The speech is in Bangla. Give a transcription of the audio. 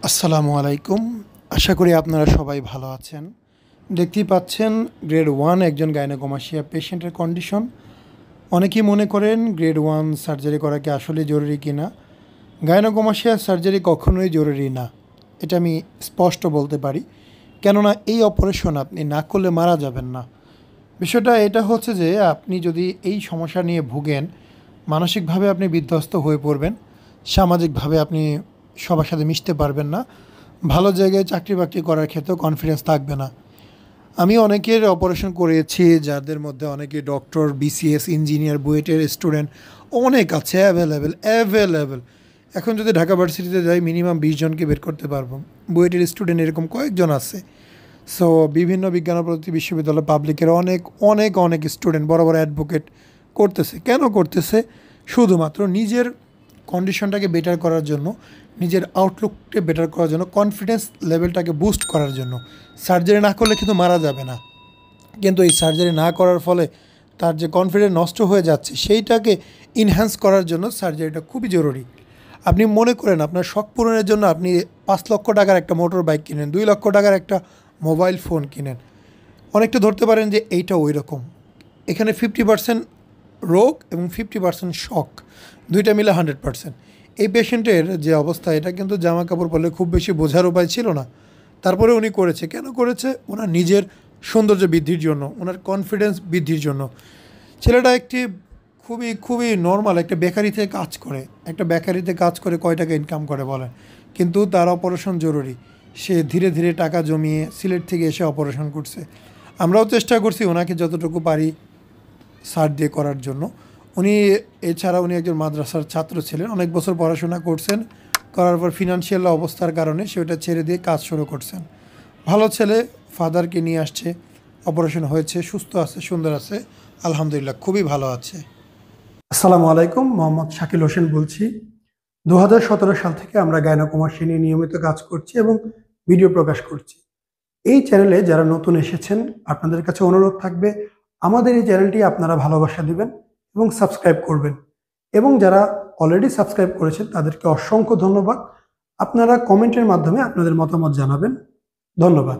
আসসালামু আলাইকুম। আশা করি আপনারা সবাই ভালো আছেন। দেখতেই পাচ্ছেন গ্রেড 1 একজন গাইনোকোমাস্টিয়া পেশেন্টের কন্ডিশন। অনেকেই মনে করেন গ্রেড 1 সার্জারি করা কি আসলে জরুরি কিনা? গাইনোকোমাস্টিয়া সার্জারি কখনোই জরুরি না। এটা আমি স্পষ্ট বলতে পারি। কেননা এই অপারেশন আপনি না করলে মারা যাবেন না। বিষয়টা এটা হচ্ছে যে আপনি যদি এই সমস্যা নিয়ে ভুগেন, মানসিকভাবে আপনি বিধ্বস্ত হয়ে পড়বেন। সামাজিকভাবে আপনি সবার সাথে মিশতে পারবেন না। ভালো জায়গায় চাকরি-বাকরি করার ক্ষেত্রেও কনফিডেন্স থাকবে না। আমি অনেকের অপারেশন করিয়েছি, যাদের মধ্যে অনেকে ডক্টর, বিসিএস, ইঞ্জিনিয়ার, বুয়েটের স্টুডেন্ট অনেক আছে অ্যাভেলেবেল। এখন যদি ঢাকা ভার্সিটিতে যাই মিনিমাম 20 জনকে বের করতে পারবো। বুয়েটের স্টুডেন্ট এরকম কয়েকজন আছে। সো বিভিন্ন বিজ্ঞান ও প্রযুক্তি বিশ্ববিদ্যালয় পাবলিকের অনেক স্টুডেন্ট বড় অ্যাডভোকেট করতেছে। কেন করতেছে? শুধুমাত্র নিজের কন্ডিশনটাকে বেটার করার জন্য, নিজের আউটলুককে বেটার করার জন্য, কনফিডেন্স লেভেলটাকে বুস্ট করার জন্য। সার্জারি না করলে কিন্তু মারা যাবে না। কিন্তু এই সার্জারি না করার ফলে তার যে কনফিডেন্স নষ্ট হয়ে যাচ্ছে, সেইটাকে ইনহ্যান্স করার জন্য সার্জারিটা খুবই জরুরি। আপনি মনে করেন আপনার শখ পূরণের জন্য আপনি 5 লক্ষ টাকার একটা মোটর বাইক কিনেন, 2 লক্ষ টাকার একটা মোবাইল ফোন কিনেন। অনেকটা ধরতে পারেন যে এইটা ওই রকম। এখানে 50% রোগ এবং 50% শখ, দুইটা মিলে 100%। এই পেশেন্টের যে অবস্থা, এটা কিন্তু জামা কাপড় পরলে খুব বেশি বোঝার উপায় ছিল না। তারপরে উনি করেছে। কেন করেছে? ওনার নিজের সৌন্দর্য বৃদ্ধির জন্য, ওনার কনফিডেন্স বৃদ্ধির জন্য। ছেলেটা একটি খুবই নর্মাল একটা বেকারিতে কাজ করে। একটা বেকারিতে কাজ করে কয় টাকা ইনকাম করে বলেন? কিন্তু তার অপারেশন জরুরি। সে ধীরে টাকা জমিয়ে সিলেট থেকে এসে অপারেশন করছে। আমরাও চেষ্টা করছি ওনাকে যতটুকু পারি সার দিয়ে করার জন্য। এছাড়া উনি একজন মাদ্রাসার ছাত্র ছিলেন। অনেক বছর পড়াশোনা করছেন। করার পর ফিনান্সিয়াল অবস্থার কারণে সে ওটা ছেড়ে দিয়ে কাজ শুরু করছেন। ভালো ছেলে, ফাদারকে নিয়ে আসছে। অপারেশন হয়েছে, সুস্থ আছে, সুন্দর আছে, আলহামদুলিল্লাহ খুবই ভালো আছে। আসসালামু আলাইকুম, মোহাম্মদ শাকিল হোসেন বলছি। 2017 সাল থেকে আমরা গাইনোকোমাস্টিয়া নিয়ে নিয়মিত কাজ করছি এবং ভিডিও প্রকাশ করছি। এই চ্যানেলে যারা নতুন এসেছেন, আপনাদের কাছে অনুরোধ থাকবে আমাদের এই চ্যানেলটি আপনারা ভালোবাসা দিবেন এবং সাবস্ক্রাইব করবেন। এবং যারা অলরেডি সাবস্ক্রাইব করেছেন তাদেরকে অসংখ্য ধন্যবাদ। আপনারা কমেন্টের মাধ্যমে আপনাদের মতামত জানাবেন। ধন্যবাদ।